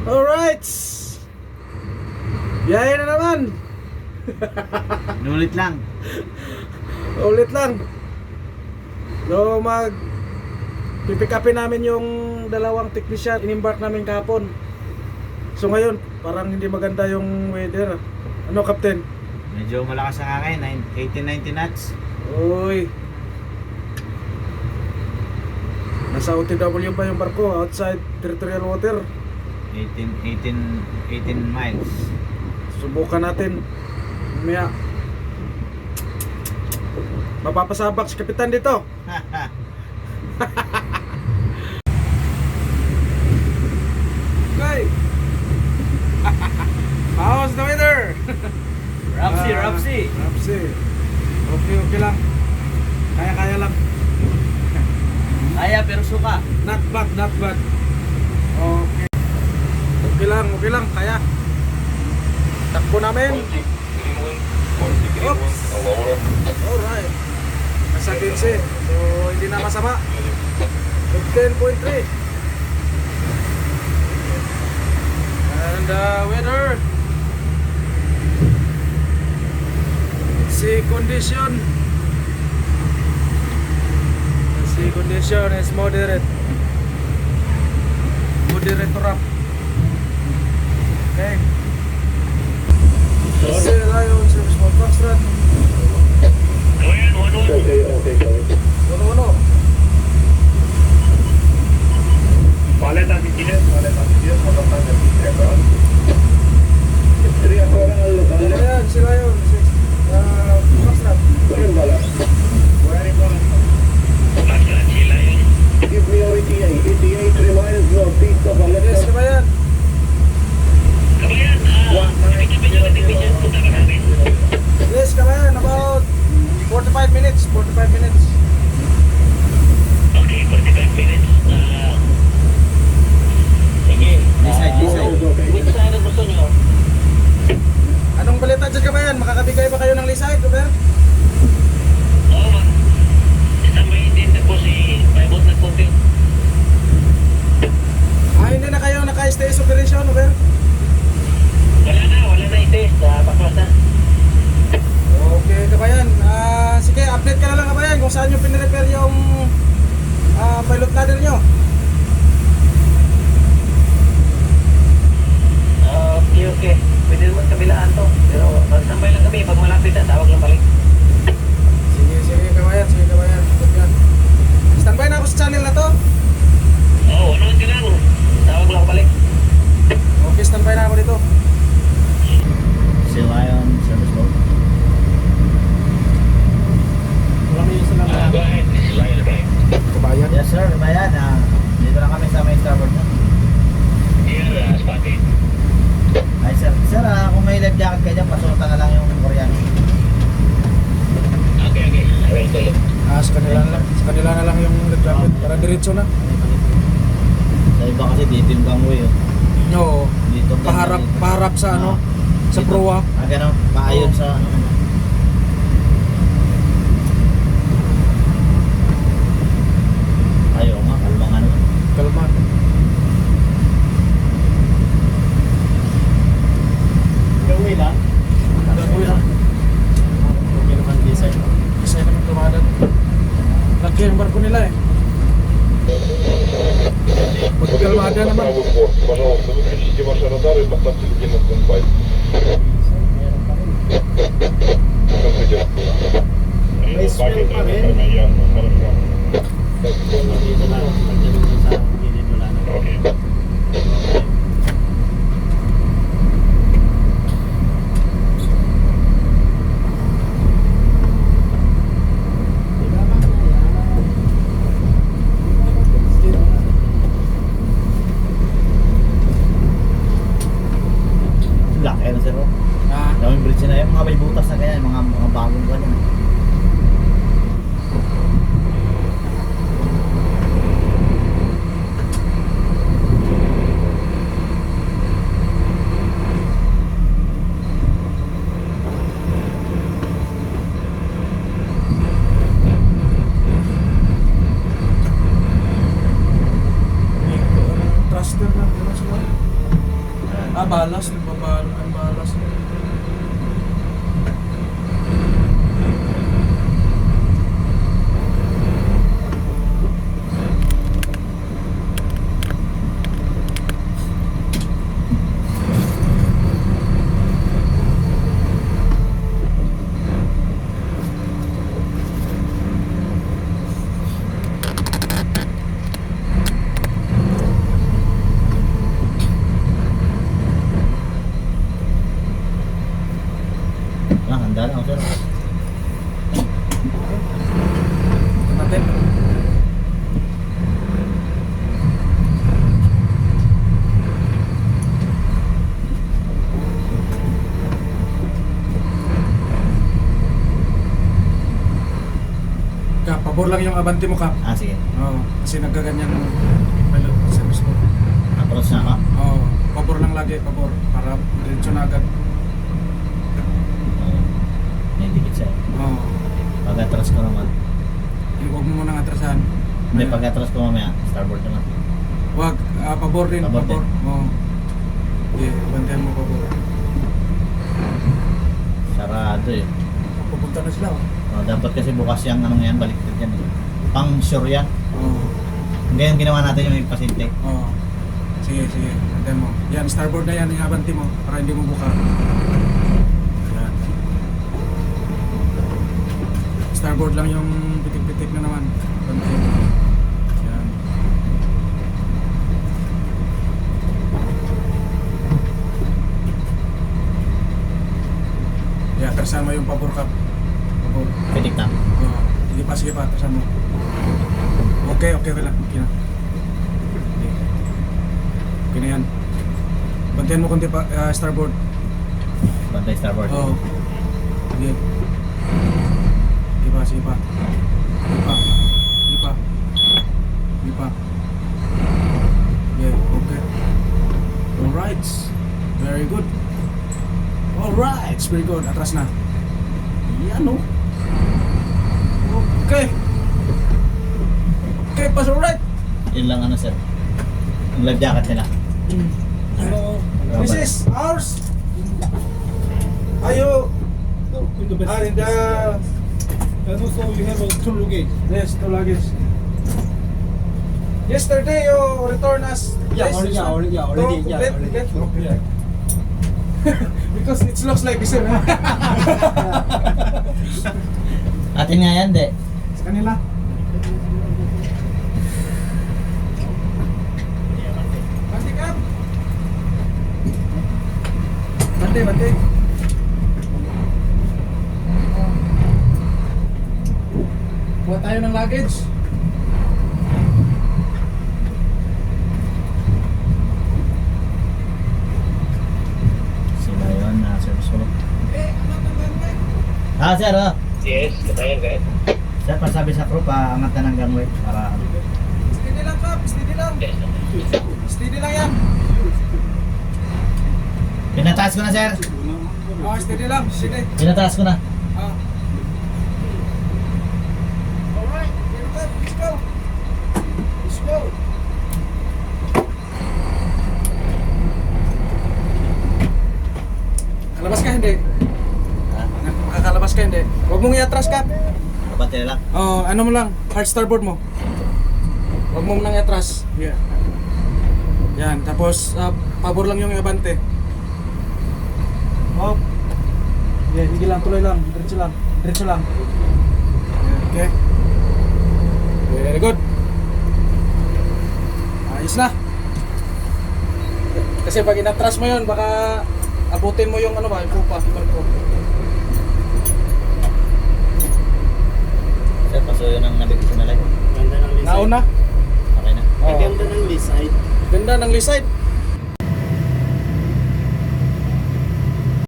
Alright. Biyahe na naman. Nulit lang. Ulit lang. So pipick upin namin yung dalawang technician. Inimbark namin kahapon. So ngayon, parang hindi maganda yung weather. Ano, Captain? Medyo malakas ang hangin, 18-19 knots. Uy. Nasa OTW pa yung barko, outside territorial water. 18 miles. Subukan natin. Mamaya. Mapapasabak si Kapitan dito. Okay. How's the weather? Rapsi. Okay lang. Kaya lang. Kaya pero suka. Not bad. Okay. Okay lang. Kaya. Takbo namin. Oops. Alright. Nasa 15. So, hindi na masama. 10.3. And the weather. Sea condition. The sea condition is moderate. Moderate to rough. Okay. Sea Lion Service Mode Foxtrot. Uno. Paleta 10, motor de 3 afuera al local. Ayan, Sea Lion Foxtrot. Give me your ETA, 3 miles northeast of Yes, Paleta. kabayan. Yes, kabayan, about 45 minutes. Okay, 45 minutes. Sige. This side. Which side ang gusto nyo? Anong balita dyan, kabayan? Makakabigay ba kayo ng lisay, kabayan? Oo, isambay din na po si Paibot na kopi. Hindi na kayo naka-STS operation, kabayan? Wala na i-test. Baklas na. Okay, kabayan. Sige, update ka na lang, kabayan, kung saan nyo pinirepair yung pilot ladder nyo. Okay. Pwede naman kabilaan to. Pero magsambay lang kami. Pag malapit na, tawag lang balik. Sige, kabayan. Good yan. Standby na ako sa channel na to. Oo, ano ka lang. Tawag lang balik. Okay, standby na ako dito. Sea Lion Service Boat. Go ahead. This is Lion Bay. Kabayan. Yes sir, bayan. Dito lang kami sa may starboard mo. Here, spotted. Ay sir, kung may life jacket kayo dyan, pasulta na lang yung Koreano. Okay. I will call you. Sa kanila na lang yung nag-jacket para diretso na. Sa iba kasi dito yung gangway. No, Dito paharap sa sa proa. Gano'n, paayon sa Ayaw nga, kalma nga naman. Kalma. Gawin lang. Okay naman design. Isa naman tumadan. Laki ang barko nila eh. Pagkalmada naman. Правый борт. Пожалуйста, выключите ваши радары и поставьте людей на стендбай. Смотрите. Ясно, хорошо. Dito lang, magdalong sa gilid wala na. Окей. Laki na sir. Ah, Daming bridge na yun, mga may butas na kaya, mga bagong ka niyan. thruster na. Diba sila? Balas. Ang balas. Handa na ako, sir. Natin. Kap, pabor lang yung abante mo, Kap. Ah, sige. Oo, kasi nagkaganyan ng pilot service mo. Approach na ako. Oo, pabor lang lagi, pabor. Para diretso na agad. May dikit siya. Oo. Pag-atras ko naman. Huwag mo munang atrasan. Hindi, pag-atras ko mamaya, starboard naman. Huwag, pabor din, Pabor pabor. din. Oo. Yeah, bantayan mo pabor. Sarado eh. Pupunta na sila, oh. Oh, dapat kasi bukas yung anong yan, baliktad yan eh. Pang sure yan. Oo. Ngayon ginawa natin yung may pasintik. Oo. Sige, sige. Bantayan mo. Yan, starboard na yan, yung abanti mo. Para hindi mo buka. Yan. Starboard lang yung pitik-pitik na naman. Bantayan mo. Yan. Yeah, atrasan mo yung pabor, Kap. Pabor. Pitik na. Oo. Sige pa, atrasan mo. Okay lang. Okay na. Okay. Okay na yan. Bantayan mo konti pa, starboard. Bantay starboard. Oo. Sige. Sige pa. Yeah, okay. Alright. Very good. Alright, very good. Atras na. Yan, oh. Okay. Okay, pass alright. Yun lang ano sir. Ang life jacket nila. Hello. This is ours. Ayo. In the best. In the And also you have a two luggage. yes, two luggage. Yesterday you return us. Yeah, this already, one. already. To Yeah. let. Because it looks like the same. Atin nga yan, de. Sa kanila. Bante ka. Bante. Buat tayo ng luggage. Sila yun na service ko. Ah, sir, oh. Yes, katayan ka. Sir, pasabi sa crew, paangat ka ng gangway para Steady lang, Kap. Steady lang. Steady lang yan. pinataas ko na, sir. Oh, steady lang. Steady. Pinataas ko na. Ah. Alright. Let's go. Let's go. Kalabas ka, hindi? Makakalabas ka, hindi? Huwag mong iatras, Kap. Kapatid lang. Oh, ano mo lang, hard starboard mo. Huwag mo nang iatras. Yeah. Yan, tapos pabor lang yung abante. Oh. Yeah, hindi lang, tuloy lang, diretso lang. Diretso lang. Yeah, okay. Very good. Ayos na. Kasi pag inatras mo yun, baka abutin mo yung ano ba, yung pupa. Sir, paso yun ang navigation na light. Ganda ng lisay. Nauna. Okay na. Oh. Ganda ng lisay. Ganda ng lisay.